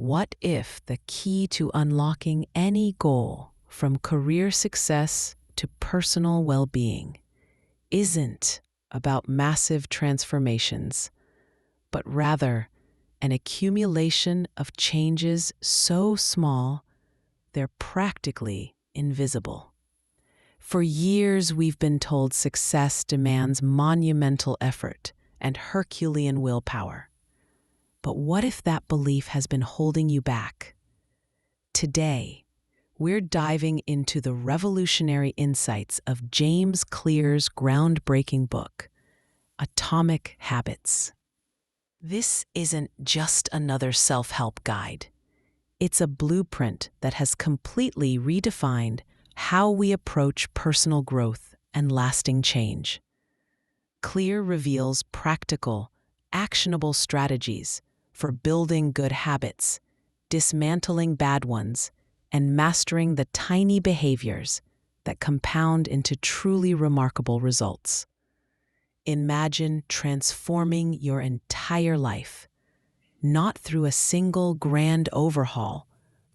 What if the key to unlocking any goal, from career success to personal well-being, isn't about massive transformations, but rather an accumulation of changes so small they're practically invisible? For years, we've been told success demands monumental effort and Herculean willpower. But what if that belief has been holding you back? Today, we're diving into the revolutionary insights of James Clear's groundbreaking book, Atomic Habits. This isn't just another self-help guide. It's a blueprint that has completely redefined how we approach personal growth and lasting change. Clear reveals practical, actionable strategies for building good habits, dismantling bad ones, and mastering the tiny behaviors that compound into truly remarkable results. Imagine transforming your entire life, not through a single grand overhaul,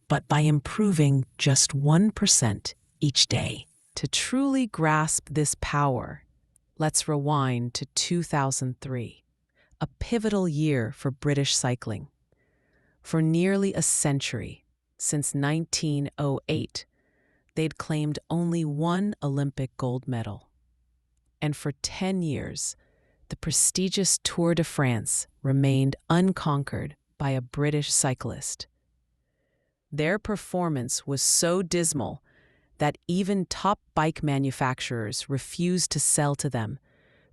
but by improving just 1% each day. To truly grasp this power, let's rewind to 2003, a pivotal year for British cycling. For nearly a century, since 1908, they'd claimed only one Olympic gold medal. And for 10 years, the prestigious Tour de France remained unconquered by a British cyclist. Their performance was so dismal that even top bike manufacturers refused to sell to them,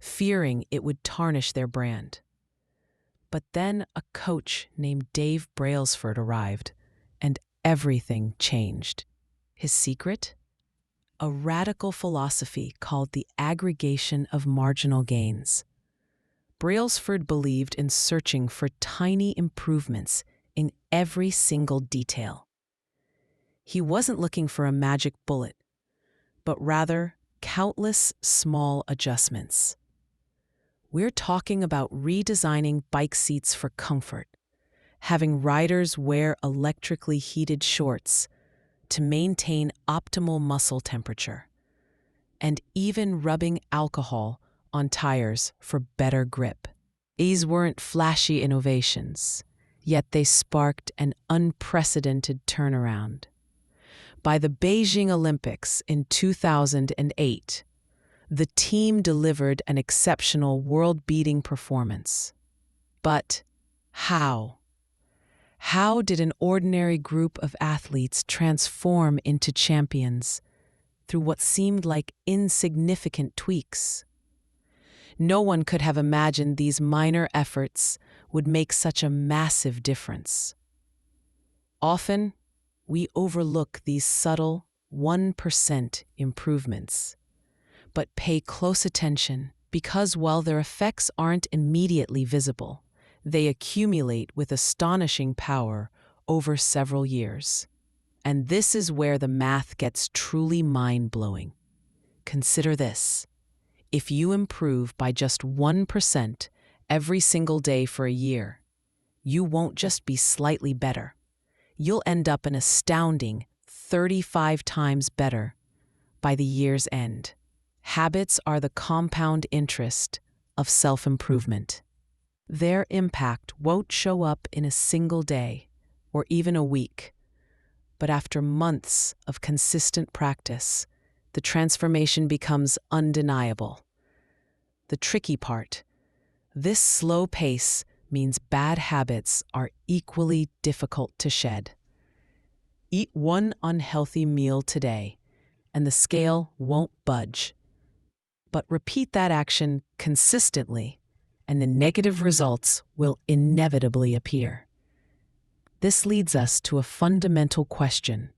fearing it would tarnish their brand. But then a coach named Dave Brailsford arrived, and everything changed. His secret? A radical philosophy called the aggregation of marginal gains. Brailsford believed in searching for tiny improvements in every single detail. He wasn't looking for a magic bullet, but rather countless small adjustments. We're talking about redesigning bike seats for comfort, having riders wear electrically heated shorts to maintain optimal muscle temperature, and even rubbing alcohol on tires for better grip. These weren't flashy innovations, yet they sparked an unprecedented turnaround. By the Beijing Olympics in 2008, the team delivered an exceptional world-beating performance. But how? How did an ordinary group of athletes transform into champions through what seemed like insignificant tweaks? No one could have imagined these minor efforts would make such a massive difference. Often, we overlook these subtle 1% improvements, but pay close attention because while their effects aren't immediately visible, they accumulate with astonishing power over several years. And this is where the math gets truly mind-blowing. Consider this. If you improve by just 1% every single day for a year, you won't just be slightly better. You'll end up an astounding 35 times better by the year's end. Habits are the compound interest of self-improvement. Their impact won't show up in a single day or even a week, but after months of consistent practice, the transformation becomes undeniable. The tricky part: this slow pace means bad habits are equally difficult to shed. Eat one unhealthy meal today, and the scale won't budge. But repeat that action consistently, and the negative results will inevitably appear. This leads us to a fundamental question: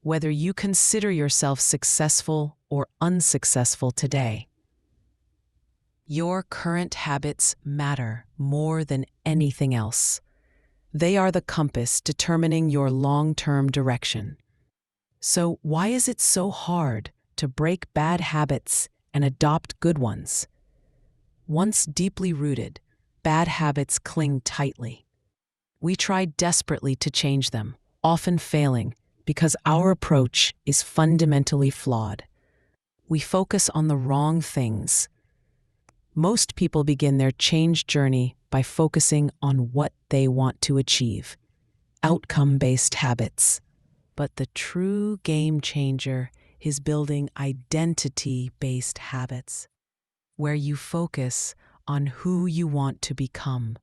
whether you consider yourself successful or unsuccessful today. Your current habits matter more than anything else. They are the compass determining your long-term direction. So why is it so hard to break bad habits and adopt good ones? Once deeply rooted, bad habits cling tightly. We try desperately to change them, often failing because our approach is fundamentally flawed. We focus on the wrong things. Most people begin their change journey by focusing on what they want to achieve, outcome-based habits. But the true game changer is building identity-based habits, where you focus on who you want to become.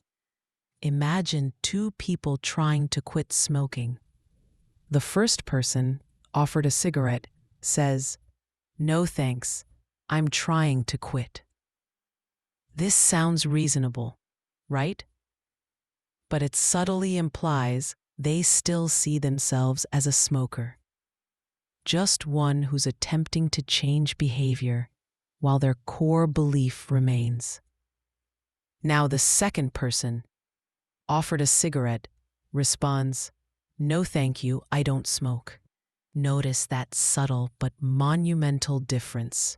Imagine two people trying to quit smoking. The first person, offered a cigarette, says, "No thanks, I'm trying to quit." This sounds reasonable, right? But it subtly implies they still see themselves as a smoker, just one who's attempting to change behavior while their core belief remains. Now the second person, offered a cigarette, responds, "No thank you, I don't smoke." Notice that subtle but monumental difference.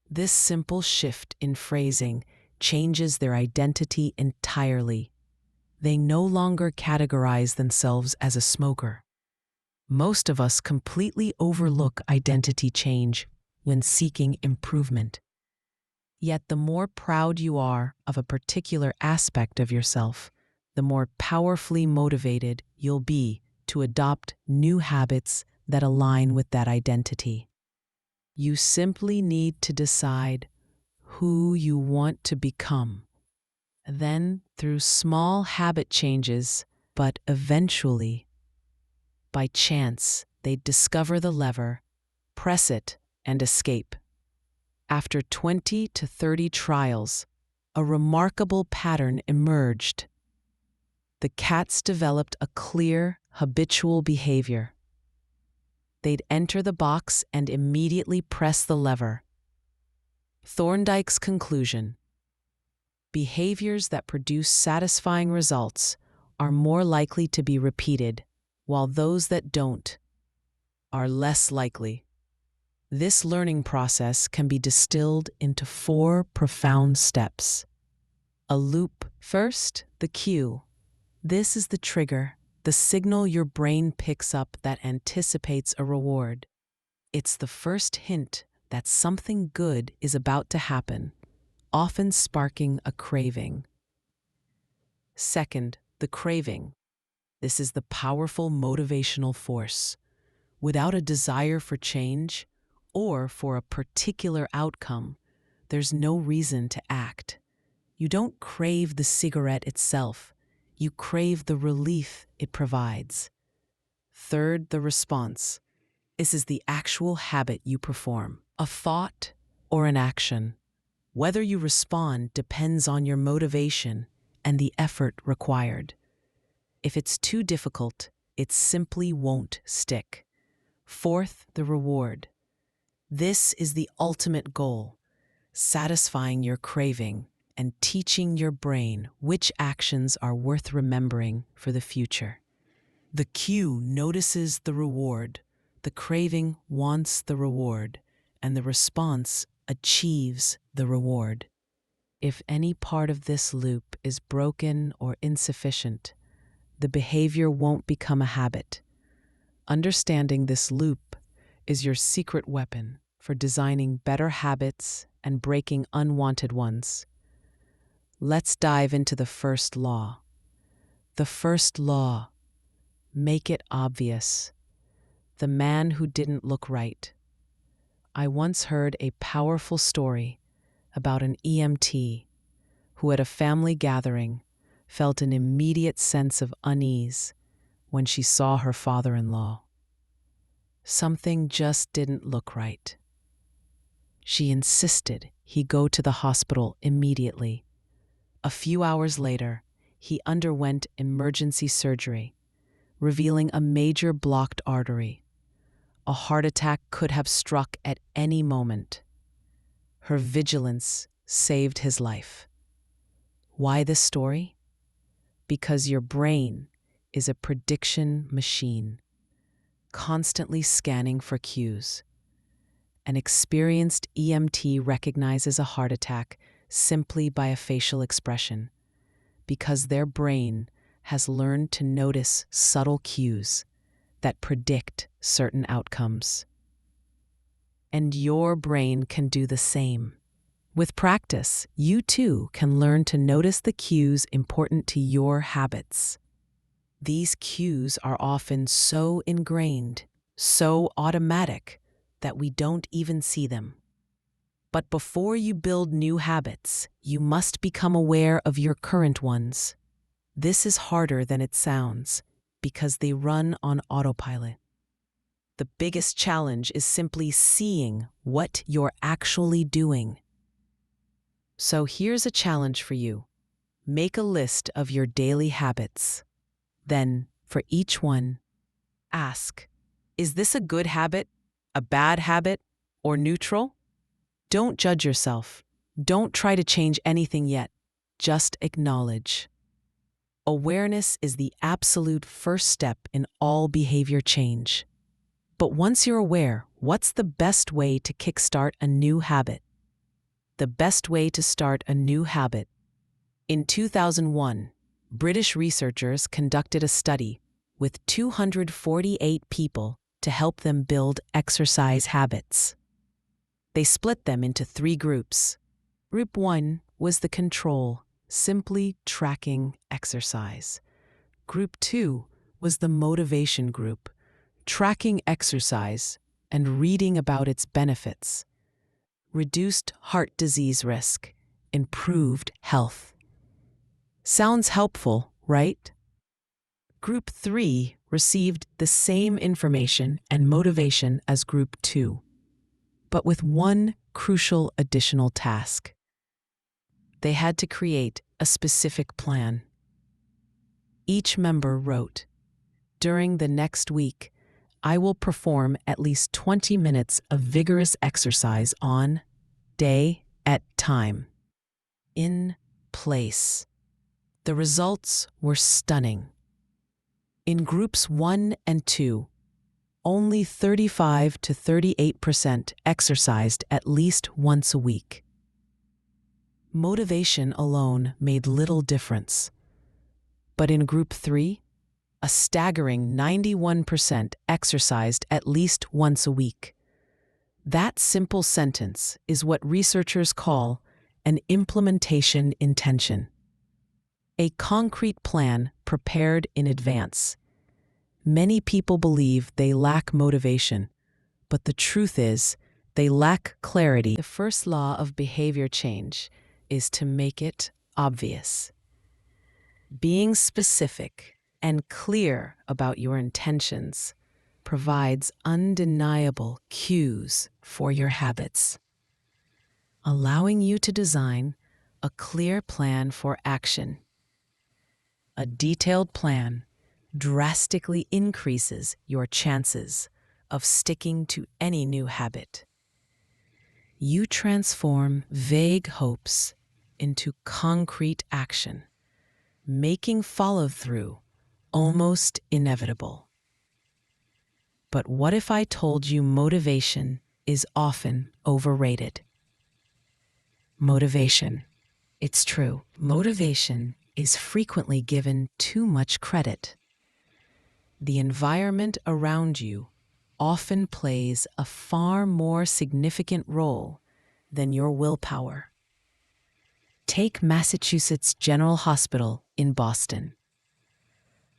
This simple shift in phrasing changes their identity entirely. They no longer categorize themselves as a smoker. Most of us completely overlook identity change when seeking improvement. Yet the more proud you are of a particular aspect of yourself, the more powerfully motivated you'll be to adopt new habits that align with that identity. You simply need to decide who you want to become. Then, through small habit changes, but eventually, by chance, they'd discover the lever, press it, and escape. After 20 to 30 trials, a remarkable pattern emerged. The cats developed a clear, habitual behavior. They'd enter the box and immediately press the lever. Thorndike's conclusion: behaviors that produce satisfying results are more likely to be repeated, while those that don't are less likely. This learning process can be distilled into 4 profound steps. A loop. First, the cue. This is the trigger, the signal your brain picks up that anticipates a reward. It's the first hint that something good is about to happen, often sparking a craving. Second, the craving. This is the powerful motivational force. Without a desire for change or for a particular outcome, there's no reason to act. You don't crave the cigarette itself. You crave the relief it provides. Third, the response. This is the actual habit you perform, a thought or an action. Whether you respond depends on your motivation and the effort required. If it's too difficult, it simply won't stick. Fourth, the reward. This is the ultimate goal, satisfying your craving and teaching your brain which actions are worth remembering for the future. The cue notices the reward, the craving wants the reward, and the response achieves the reward. If any part of this loop is broken or insufficient, the behavior won't become a habit. Understanding this loop is your secret weapon for designing better habits and breaking unwanted ones. Let's dive into the first law. The first law: make it obvious. The man who didn't look right. I once heard a powerful story about an EMT who at a family gathering felt an immediate sense of unease when she saw her father-in-law. Something just didn't look right. She insisted he go to the hospital immediately. A few hours later, he underwent emergency surgery, revealing a major blocked artery. A heart attack could have struck at any moment. Her vigilance saved his life. Why this story? Because your brain is a prediction machine, constantly scanning for cues. An experienced EMT recognizes a heart attack simply by a facial expression, because their brain has learned to notice subtle cues that predict certain outcomes. And your brain can do the same. With practice, you too can learn to notice the cues important to your habits. These cues are often so ingrained, so automatic, that we don't even see them. But before you build new habits, you must become aware of your current ones. This is harder than it sounds, because they run on autopilot. The biggest challenge is simply seeing what you're actually doing. So here's a challenge for you. Make a list of your daily habits. Then, for each one, ask, is this a good habit, a bad habit, or neutral? Don't judge yourself. Don't try to change anything yet. Just acknowledge. Awareness is the absolute first step in all behavior change. But once you're aware, what's the best way to kickstart a new habit? The best way to start a new habit. In 2001, British researchers conducted a study with 248 people to help them build exercise habits. They split them into 3 groups. Group 1 was the control, simply tracking exercise. Group 2 was the motivation group, tracking exercise and reading about its benefits. Reduced heart disease risk, improved health. Sounds helpful, right? Group 3 received the same information and motivation as Group 2, but with one crucial additional task. They had to create a specific plan. Each member wrote, "During the next week, I will perform at least 20 minutes of vigorous exercise on day at time. In place." The results were stunning. In groups 1 and 2, only 35 to 38% exercised at least once a week. Motivation alone made little difference. But in group 3, a staggering 91% exercised at least once a week. That simple sentence is what researchers call an implementation intention. A concrete plan prepared in advance. Many people believe they lack motivation, but the truth is, they lack clarity. The first law of behavior change is to make it obvious. Being specific and clear about your intentions provides undeniable cues for your habits, allowing you to design a clear plan for action. A detailed plan drastically increases your chances of sticking to any new habit. You transform vague hopes into concrete action, making follow-through almost inevitable. But what if I told you motivation is often overrated? Motivation. It's true. Motivation is frequently given too much credit. The environment around you often plays a far more significant role than your willpower. Take Massachusetts General Hospital in Boston.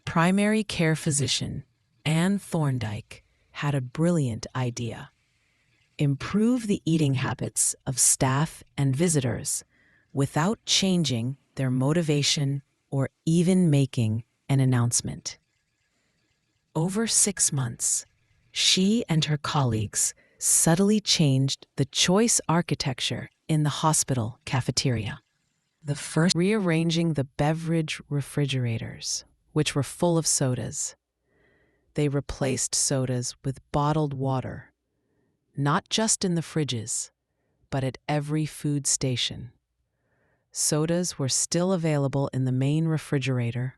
Primary care physician Anne Thorndike had a brilliant idea. Improve the eating habits of staff and visitors without changing their motivation or even making an announcement. Over 6 months, she and her colleagues subtly changed the choice architecture in the hospital cafeteria. The first, rearranging the beverage refrigerators, which were full of sodas. They replaced sodas with bottled water, not just in the fridges, but at every food station. Sodas were still available in the main refrigerator,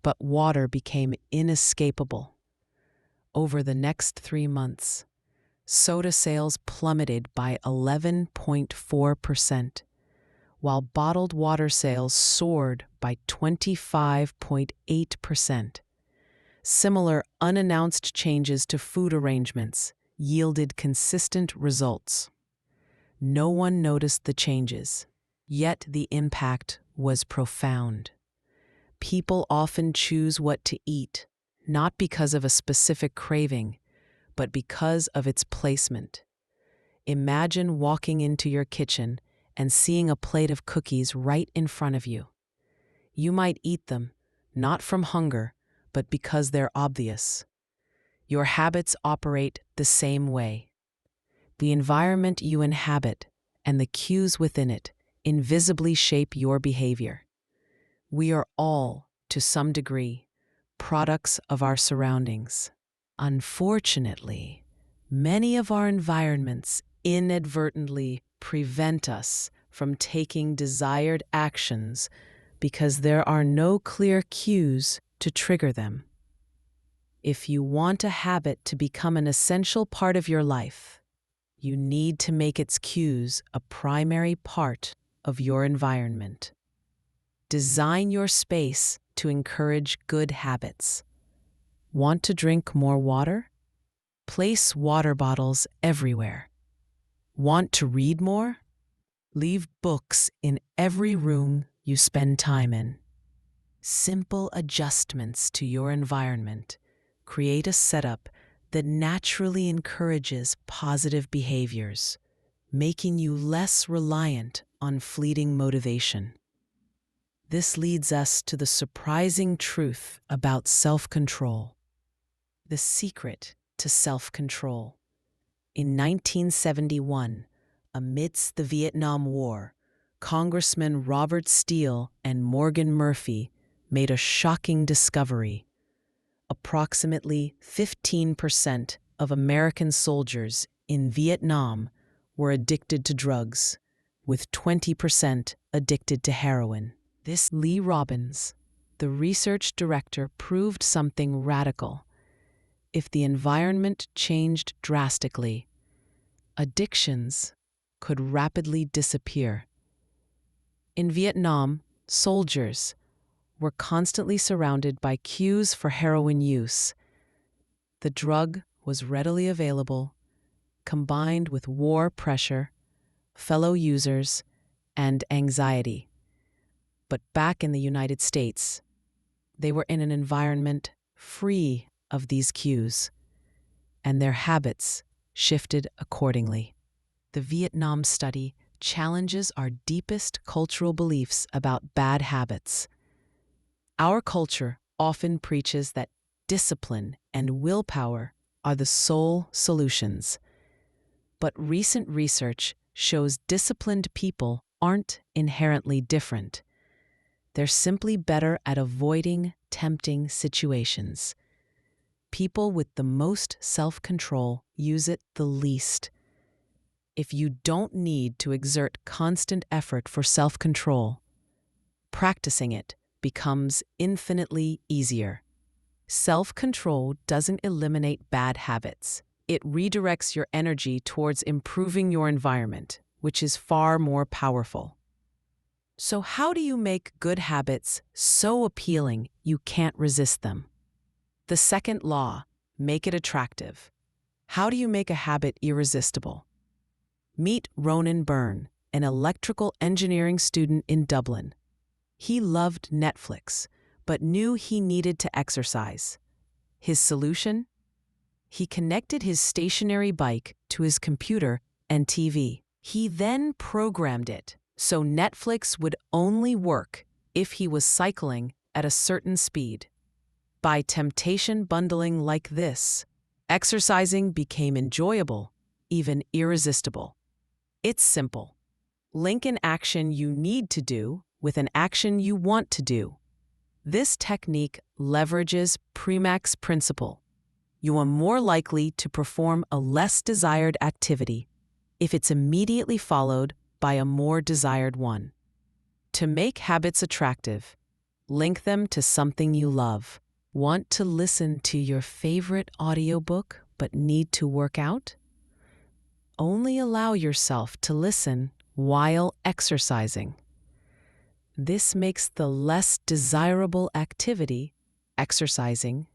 but water became inescapable. Over the next 3 months, soda sales plummeted by 11.4%, while bottled water sales soared by 25.8%. Similar unannounced changes to food arrangements yielded consistent results. No one noticed the changes, yet the impact was profound. People often choose what to eat, not because of a specific craving, but because of its placement. Imagine walking into your kitchen and seeing a plate of cookies right in front of you. You might eat them, not from hunger, but because they're obvious. Your habits operate the same way. The environment you inhabit and the cues within it invisibly shape your behavior. We are all, to some degree, products of our surroundings. Unfortunately, many of our environments inadvertently prevent us from taking desired actions because there are no clear cues to trigger them. If you want a habit to become an essential part of your life, you need to make its cues a primary part of your environment. Design your space to encourage good habits. Want to drink more water? Place water bottles everywhere. Want to read more? Leave books in every room you spend time in. Simple adjustments to your environment create a setup that naturally encourages positive behaviors, making you less reliant on fleeting motivation. This leads us to the surprising truth about self-control. The secret to self-control. In 1971, amidst the Vietnam War, Congressmen Robert Steele and Morgan Murphy made a shocking discovery. Approximately 15% of American soldiers in Vietnam were addicted to drugs, with 20% addicted to heroin. This Lee Robbins, the research director, proved something radical. If the environment changed drastically, addictions could rapidly disappear. In Vietnam, soldiers were constantly surrounded by cues for heroin use. The drug was readily available, combined with war pressure, fellow users, and anxiety. But back in the United States, they were in an environment free of these cues, and their habits shifted accordingly. The Vietnam study challenges our deepest cultural beliefs about bad habits. Our culture often preaches that discipline and willpower are the sole solutions. But recent research shows disciplined people aren't inherently different. They're simply better at avoiding tempting situations. People with the most self-control use it the least. If you don't need to exert constant effort for self-control, practicing it becomes infinitely easier. Self-control doesn't eliminate bad habits. It redirects your energy towards improving your environment, which is far more powerful. So how do you make good habits so appealing you can't resist them? The second law, make it attractive. How do you make a habit irresistible? Meet Ronan Byrne, an electrical engineering student in Dublin. He loved Netflix, but knew he needed to exercise. His solution? He connected his stationary bike to his computer and TV. He then programmed it so Netflix would only work if he was cycling at a certain speed. By temptation bundling like this, exercising became enjoyable, even irresistible. It's simple. Link an action you need to do with an action you want to do. This technique leverages Premack's principle. You are more likely to perform a less desired activity if it's immediately followed by a more desired one. To make habits attractive, link them to something you love. Want to listen to your favorite audiobook but need to work out? Only allow yourself to listen while exercising. This makes the less desirable activity, exercising,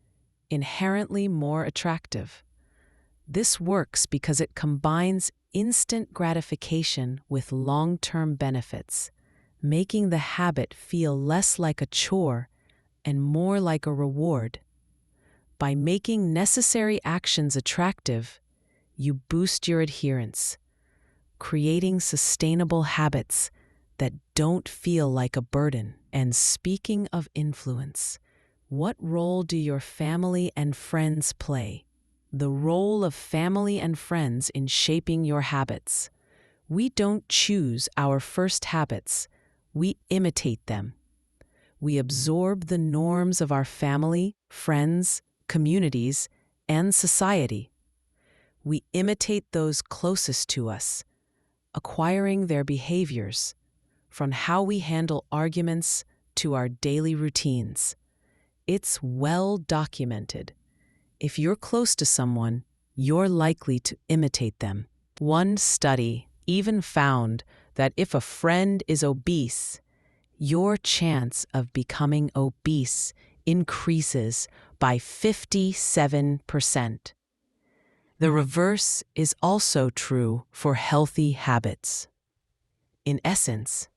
inherently more attractive. This works because it combines instant gratification with long-term benefits, making the habit feel less like a chore and more like a reward. By making necessary actions attractive, you boost your adherence, creating sustainable habits that don't feel like a burden. And speaking of influence, what role do your family and friends play? The role of family and friends in shaping your habits. We don't choose our first habits, we imitate them. We absorb the norms of our family, friends, communities, and society. We imitate those closest to us, acquiring their behaviors, from how we handle arguments to our daily routines. It's well documented. If you're close to someone, you're likely to imitate them. One study even found that if a friend is obese, your chance of becoming obese increases by 57%. The reverse is also true for healthy habits. In essence,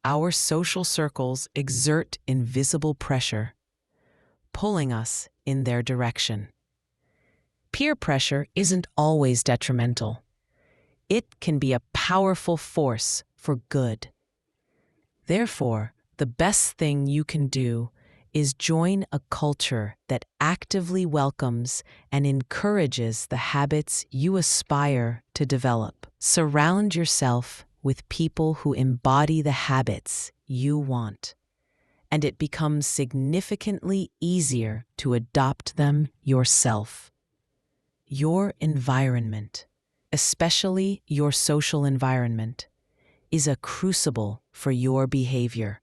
our social circles exert invisible pressure, pulling us in their direction. Peer pressure isn't always detrimental. It can be a powerful force for good. Therefore, the best thing you can do is join a culture that actively welcomes and encourages the habits you aspire to develop. Surround yourself with people who embody the habits you want, and it becomes significantly easier to adopt them yourself. Your environment, especially your social environment, is a crucible for your behavior.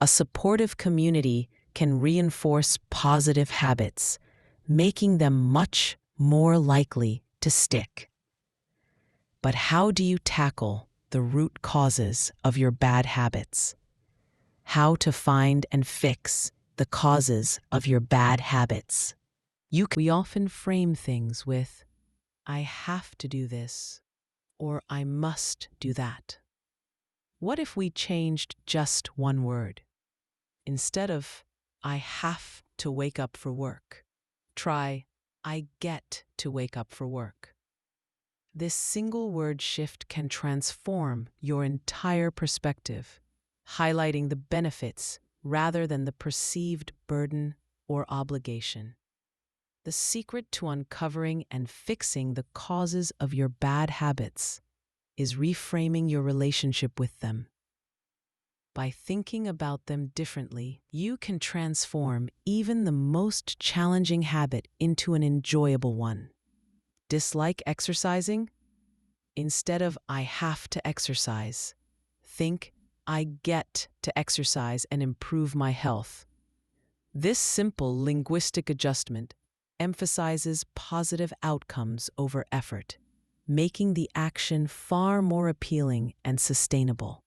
A supportive community can reinforce positive habits, making them much more likely to stick. But how do you tackle the root causes of your bad habits? How to find and fix the causes of your bad habits? We often frame things with, "I have to do this," or "I must do that." What if we changed just one word? Instead of, "I have to wake up for work," try, "I get to wake up for work." This single word shift can transform your entire perspective, highlighting the benefits rather than the perceived burden or obligation. The secret to uncovering and fixing the causes of your bad habits is reframing your relationship with them. By thinking about them differently, you can transform even the most challenging habit into an enjoyable one. Dislike exercising? Instead of "I have to exercise," think "I get to exercise and improve my health." This simple linguistic adjustment emphasizes positive outcomes over effort, making the action far more appealing and sustainable.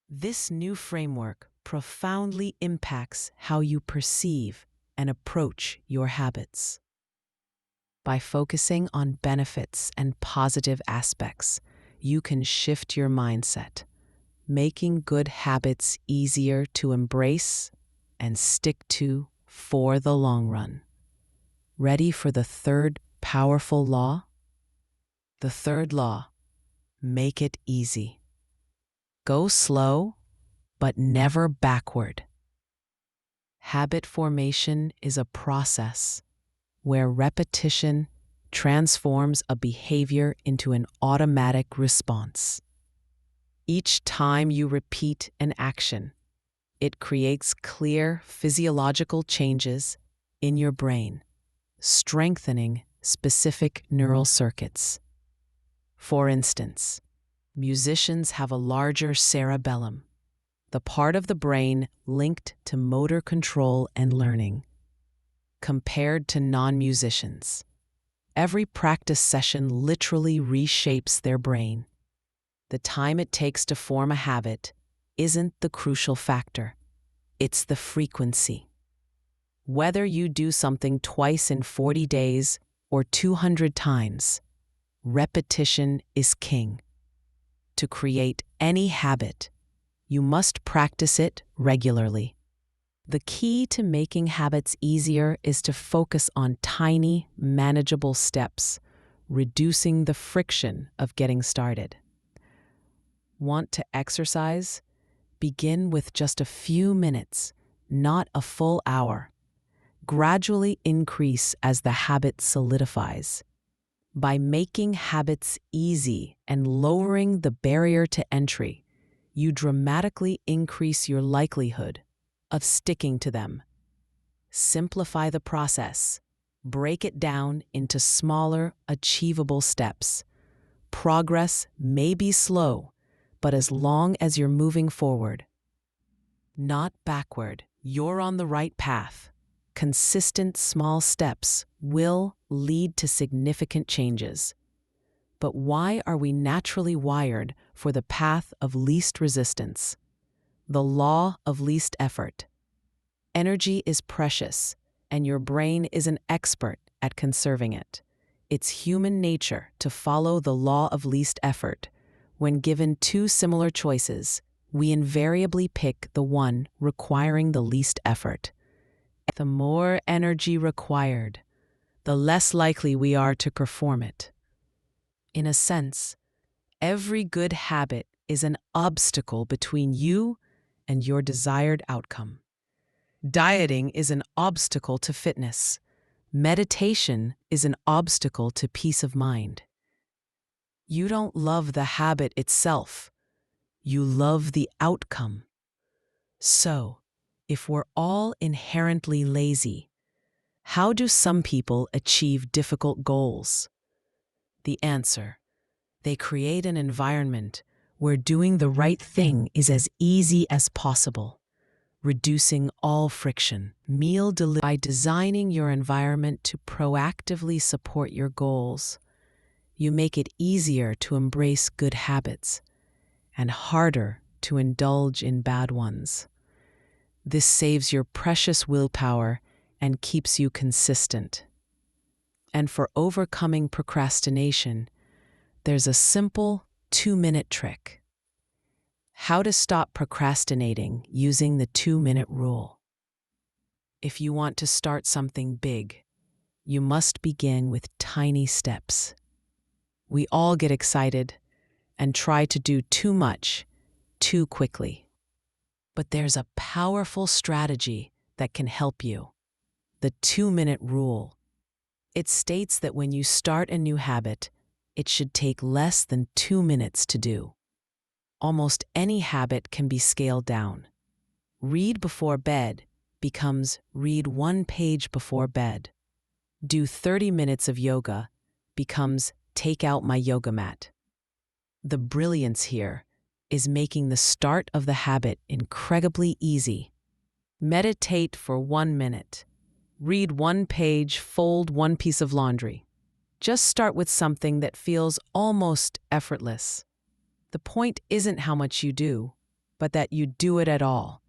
This new framework profoundly impacts how you perceive and approach your habits. By focusing on benefits and positive aspects, you can shift your mindset, making good habits easier to embrace and stick to for the long run. Ready for the third powerful law? The third law: make it easy. Go slow, but never backward. Habit formation is a process where repetition transforms a behavior into an automatic response. Each time you repeat an action, it creates clear physiological changes in your brain, strengthening specific neural circuits. For instance, musicians have a larger cerebellum, the part of the brain linked to motor control and learning, compared to non-musicians. Every practice session literally reshapes their brain. The time it takes to form a habit isn't the crucial factor. It's the frequency. Whether you do something twice in 40 days or 200 times, repetition is king. To create any habit, you must practice it regularly. The key to making habits easier is to focus on tiny, manageable steps, reducing the friction of getting started. Want to exercise? Begin with just a few minutes, not a full hour. Gradually increase as the habit solidifies. By making habits easy and lowering the barrier to entry, you dramatically increase your likelihood of sticking to them. Simplify the process. Break it down into smaller, achievable steps. Progress may be slow, but as long as you're moving forward, not backward, you're on the right path. Consistent small steps will lead to significant changes. But why are we naturally wired for the path of least resistance? The law of least effort. Energy is precious, and your brain is an expert at conserving it. It's human nature to follow the law of least effort. When given two similar choices, we invariably pick the one requiring the least effort. The more energy required, the less likely we are to perform it. In a sense, every good habit is an obstacle between you and your desired outcome. Dieting is an obstacle to fitness. Meditation is an obstacle to peace of mind. You don't love the habit itself. You love the outcome. So, if we're all inherently lazy, how do some people achieve difficult goals? The answer: they create an environment where doing the right thing is as easy as possible, reducing all friction. By designing your environment to proactively support your goals, you make it easier to embrace good habits and harder to indulge in bad ones. This saves your precious willpower and keeps you consistent. And for overcoming procrastination, there's a simple 2-minute trick. How to stop procrastinating using the 2-minute rule. If you want to start something big, you must begin with tiny steps. We all get excited and try to do too much, too quickly. But there's a powerful strategy that can help you. The 2-minute rule. It states that when you start a new habit, it should take less than 2 minutes to do. Almost any habit can be scaled down. Read before bed becomes read 1 page before bed. Do 30 minutes of yoga becomes take out my yoga mat. The brilliance here is making the start of the habit incredibly easy. Meditate for 1 minute. Read 1 page, fold 1 piece of laundry. Just start with something that feels almost effortless. The point isn't how much you do, but that you do it at all.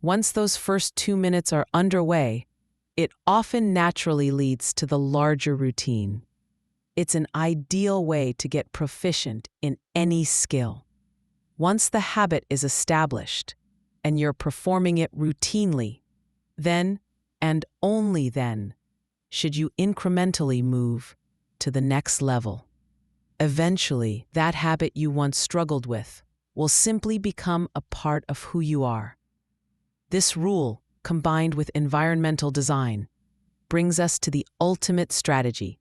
Once those first 2 minutes are underway, it often naturally leads to the larger routine. It's an ideal way to get proficient in any skill. Once the habit is established and you're performing it routinely, then, and only then, should you incrementally move to the next level. Eventually, that habit you once struggled with will simply become a part of who you are. This rule, combined with environmental design, brings us to the ultimate strategy: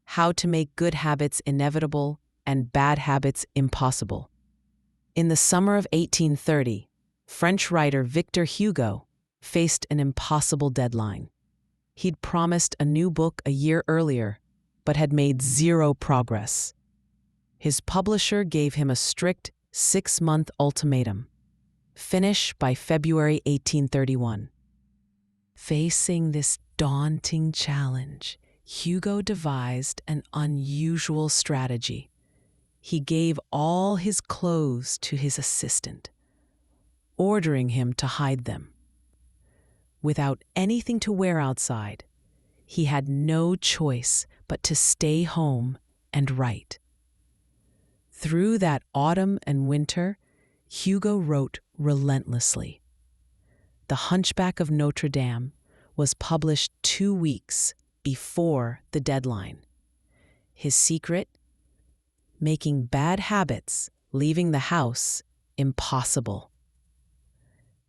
how to make good habits inevitable and bad habits impossible. In the summer of 1830, French writer Victor Hugo faced an impossible deadline. He'd promised a new book a year earlier, but had made zero progress. His publisher gave him a strict 6-month ultimatum: finish by February 1831. Facing this daunting challenge, Hugo devised an unusual strategy. He gave all his clothes to his assistant, ordering him to hide them. Without anything to wear outside, he had no choice but to stay home and write. Through that autumn and winter, Hugo wrote relentlessly. The Hunchback of Notre Dame was published 2 weeks before the deadline. His secret? Making bad habits, leaving the house, impossible.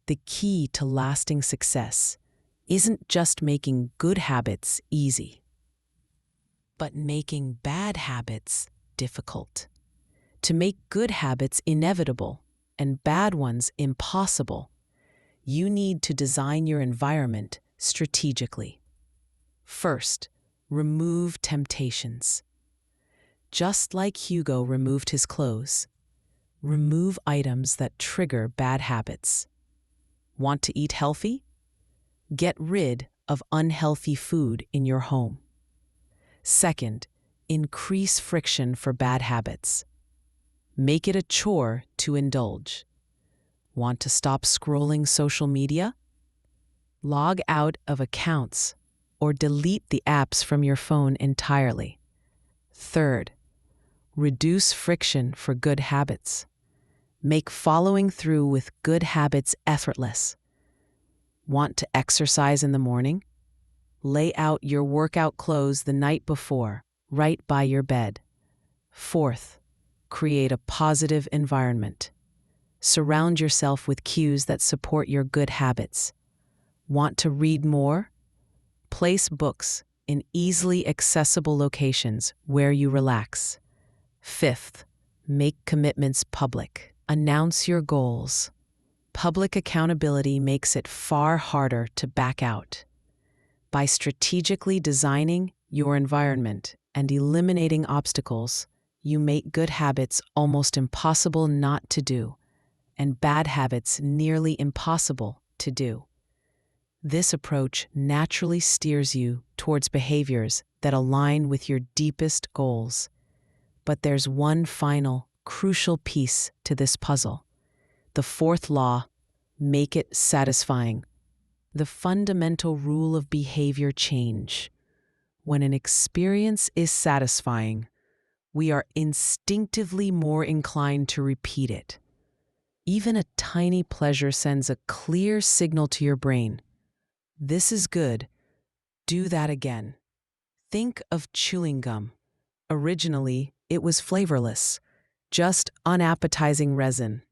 The key to lasting success isn't just making good habits easy, but making bad habits difficult. To make good habits inevitable and bad ones impossible, you need to design your environment strategically. First, remove temptations. Just like Hugo removed his clothes, remove items that trigger bad habits. Want to eat healthy? Get rid of unhealthy food in your home. Second, increase friction for bad habits. Make it a chore to indulge. Want to stop scrolling social media? Log out of accounts or delete the apps from your phone entirely. Third, reduce friction for good habits. Make following through with good habits effortless. Want to exercise in the morning? Lay out your workout clothes the night before, right by your bed. Fourth, create a positive environment. Surround yourself with cues that support your good habits. Want to read more? Place books in easily accessible locations where you relax. Fifth, make commitments public. Announce your goals. Public accountability makes it far harder to back out. By strategically designing your environment and eliminating obstacles, you make good habits almost impossible not to do, and bad habits nearly impossible to do. This approach naturally steers you towards behaviors that align with your deepest goals. But there's one final, crucial piece to this puzzle. The fourth law: make it satisfying. The fundamental rule of behavior change. When an experience is satisfying, we are instinctively more inclined to repeat it. Even a tiny pleasure sends a clear signal to your brain. This is good. Do that again. Think of chewing gum. Originally, it was flavorless, just unappetizing resin.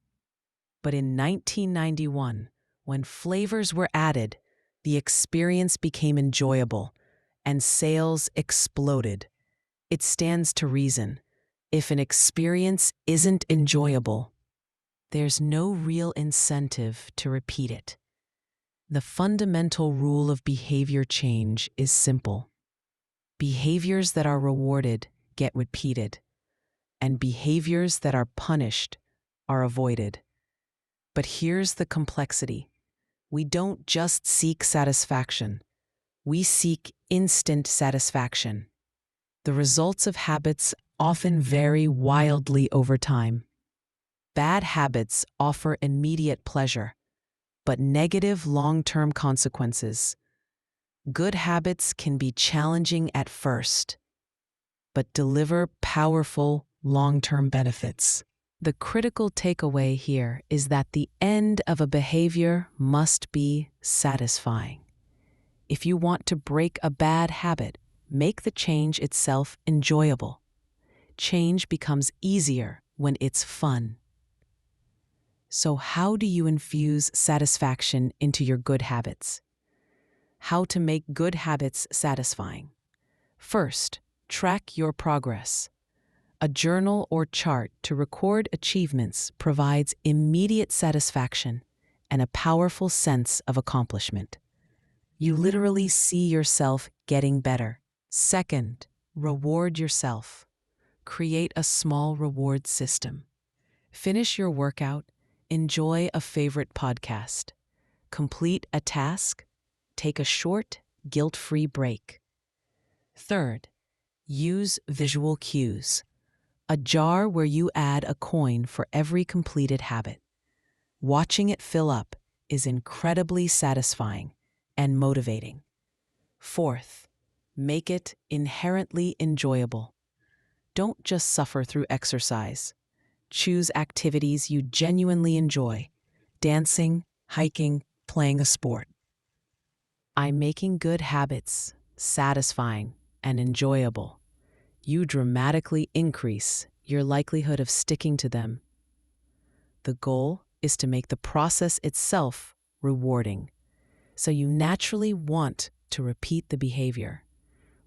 But in 1991, when flavors were added, the experience became enjoyable, and sales exploded. It stands to reason. If an experience isn't enjoyable, there's no real incentive to repeat it. The fundamental rule of behavior change is simple. Behaviors that are rewarded get repeated, and behaviors that are punished are avoided. But here's the complexity. We don't just seek satisfaction. We seek instant satisfaction. The results of habits often vary wildly over time. Bad habits offer immediate pleasure, but negative long-term consequences. Good habits can be challenging at first, but deliver powerful long-term benefits. The critical takeaway here is that the end of a behavior must be satisfying. If you want to break a bad habit, make the change itself enjoyable. Change becomes easier when it's fun. So how do you infuse satisfaction into your good habits? How to make good habits satisfying? First, track your progress. A journal or chart to record achievements provides immediate satisfaction and a powerful sense of accomplishment. You literally see yourself getting better. Second, reward yourself. Create a small reward system. Finish your workout, enjoy a favorite podcast, complete a task, take a short, guilt-free break. Third, use visual cues. A jar where you add a coin for every completed habit. Watching it fill up is incredibly satisfying and motivating. Fourth, make it inherently enjoyable. Don't just suffer through exercise. Choose activities you genuinely enjoy: dancing, hiking, playing a sport. By making good habits satisfying and enjoyable, you dramatically increase your likelihood of sticking to them. The goal is to make the process itself rewarding, so you naturally want to repeat the behavior,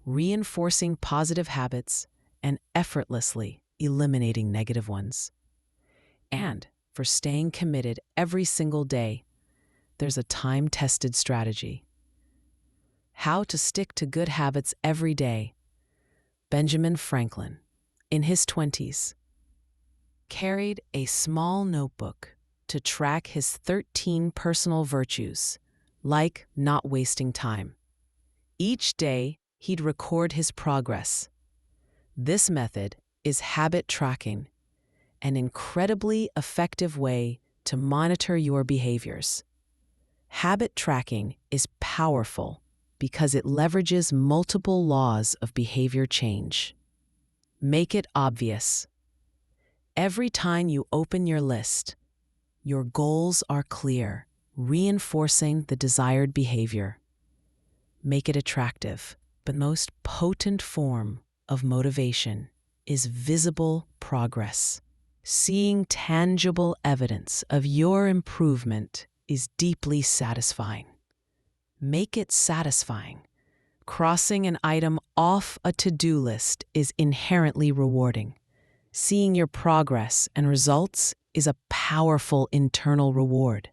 reinforcing positive habits and effortlessly eliminating negative ones. And for staying committed every single day, there's a time-tested strategy. How to stick to good habits every day. Benjamin Franklin, in his 20s, carried a small notebook to track his 13 personal virtues, like not wasting time. Each day, he'd record his progress. This method is habit tracking, an incredibly effective way to monitor your behaviors. Habit tracking is powerful because it leverages multiple laws of behavior change. Make it obvious. Every time you open your list, your goals are clear, reinforcing the desired behavior. Make it attractive. The most potent form of motivation is visible progress. Seeing tangible evidence of your improvement is deeply satisfying. Make it satisfying. Crossing an item off a to-do list is inherently rewarding. Seeing your progress and results is a powerful internal reward.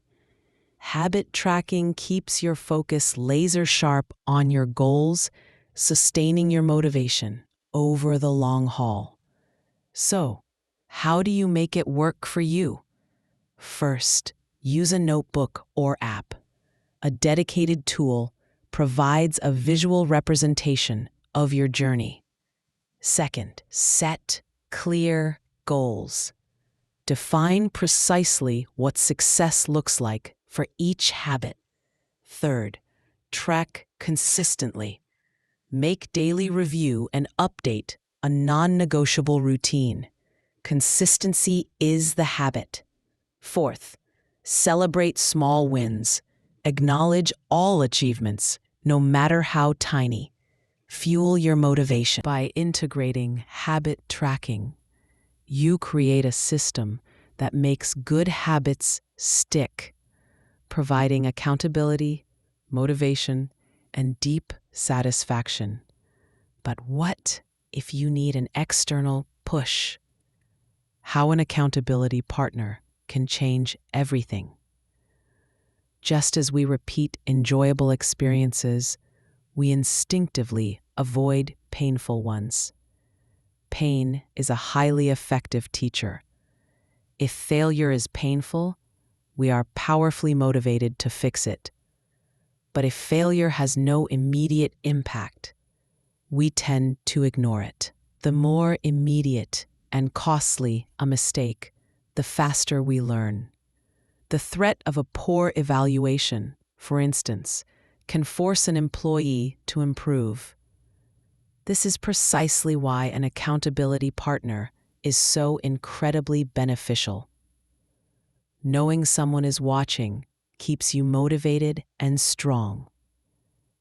Habit tracking keeps your focus laser-sharp on your goals, sustaining your motivation over the long haul. So, how do you make it work for you? First, use a notebook or app. A dedicated tool provides a visual representation of your journey. Second, set clear goals. Define precisely what success looks like for each habit. Third, track consistently. Make daily review and update a non-negotiable routine. Consistency is the habit. Fourth, celebrate small wins. Acknowledge all achievements, no matter how tiny. Fuel your motivation. By integrating habit tracking, you create a system that makes good habits stick, providing accountability, motivation, and deep satisfaction. But what if you need an external push? How an accountability partner can change everything. Just as we repeat enjoyable experiences, we instinctively avoid painful ones. Pain is a highly effective teacher. If failure is painful, we are powerfully motivated to fix it. But if failure has no immediate impact, we tend to ignore it. The more immediate and costly a mistake, the faster we learn. The threat of a poor evaluation, for instance, can force an employee to improve. This is precisely why an accountability partner is so incredibly beneficial. Knowing someone is watching keeps you motivated and strong.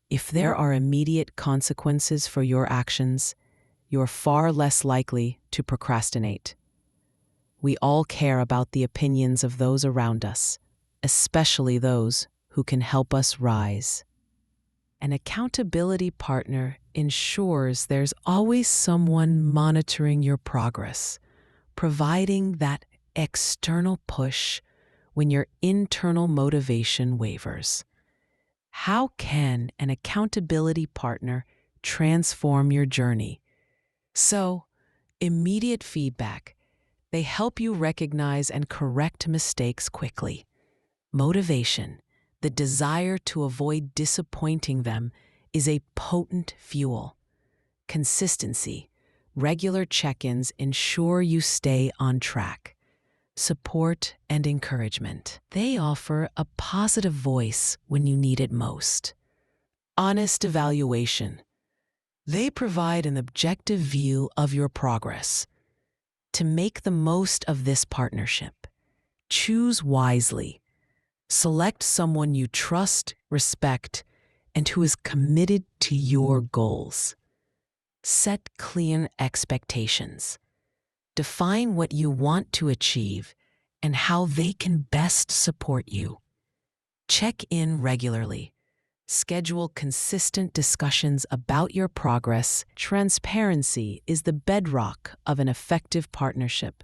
If there are immediate consequences for your actions, you're far less likely to procrastinate. We all care about the opinions of those around us, especially those who can help us rise. An accountability partner ensures there's always someone monitoring your progress, providing that external push when your internal motivation wavers. How can an accountability partner transform your journey? So, immediate feedback. They help you recognize and correct mistakes quickly. Motivation, the desire to avoid disappointing them, is a potent fuel. Consistency, regular check-ins ensure you stay on track. support, and encouragement. They offer a positive voice when you need it most. Honest evaluation. They provide an objective view of your progress. To make the most of this partnership, choose wisely. Select someone you trust, respect, and who is committed to your goals. Set clear expectations. Define what you want to achieve and how they can best support you. Check in regularly. Schedule consistent discussions about your progress. Transparency is the bedrock of an effective partnership.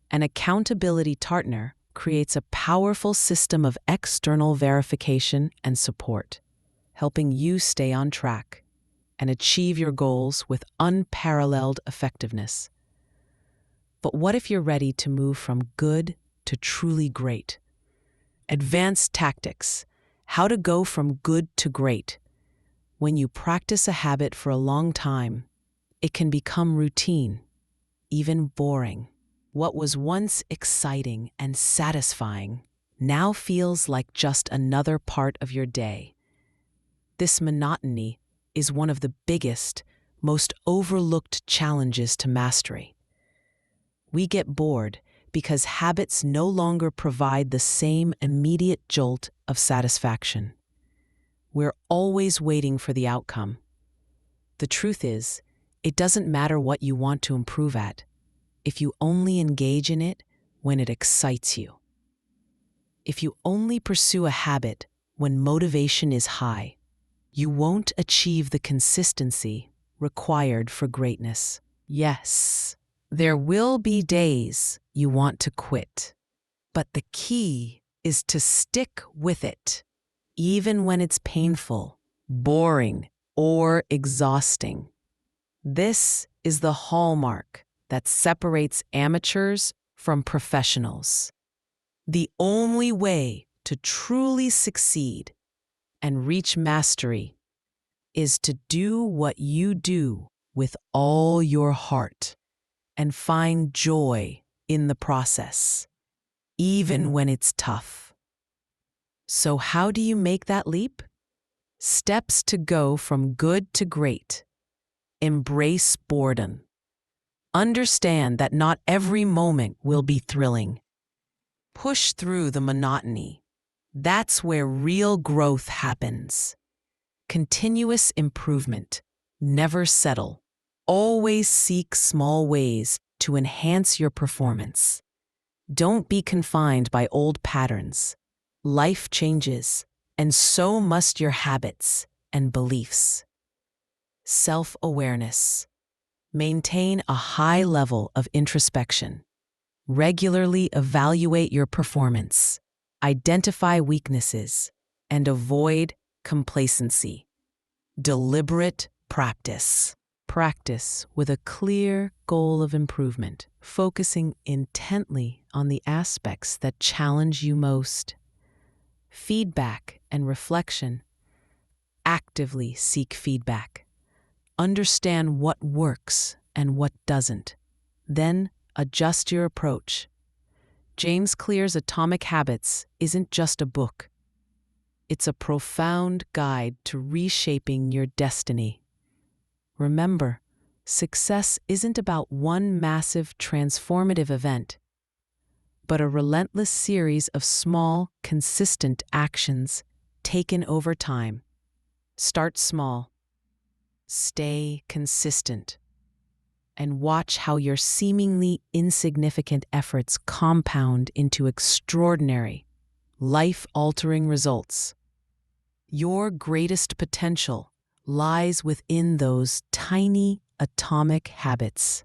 An accountability partner creates a powerful system of external verification and support, helping you stay on track and achieve your goals with unparalleled effectiveness. But what if you're ready to move from good to truly great? Advanced tactics. How to go from good to great. When you practice a habit for a long time, it can become routine, even boring. What was once exciting and satisfying now feels like just another part of your day. This monotony is one of the biggest, most overlooked challenges to mastery. We get bored because habits no longer provide the same immediate jolt of satisfaction. We're always waiting for the outcome. The truth is, it doesn't matter what you want to improve at, if you only engage in it when it excites you. If you only pursue a habit when motivation is high, you won't achieve the consistency required for greatness. Yes, there will be days you want to quit, but the key is to stick with it, even when it's painful, boring, or exhausting. This is the hallmark that separates amateurs from professionals. The only way to truly succeed and reach mastery is to do what you do with all your heart and find joy in the process, even when it's tough. So how do you make that leap? Steps to go from good to great. Embrace boredom. Understand that not every moment will be thrilling. Push through the monotony. That's where real growth happens. Continuous improvement. Never settle. Always seek small ways to enhance your performance. Don't be confined by old patterns. Life changes, and so must your habits and beliefs. Self-awareness. Maintain a high level of introspection. Regularly evaluate your performance. Identify weaknesses and avoid complacency. Deliberate practice. Practice with a clear goal of improvement, focusing intently on the aspects that challenge you most. Feedback and reflection. Actively seek feedback. Understand what works and what doesn't. Then adjust your approach. James Clear's Atomic Habits isn't just a book. It's a profound guide to reshaping your destiny. Remember, success isn't about one massive transformative event, but a relentless series of small, consistent actions taken over time. Start small. Stay consistent. And watch how your seemingly insignificant efforts compound into extraordinary, life-altering results. Your greatest potential lies within those tiny atomic habits.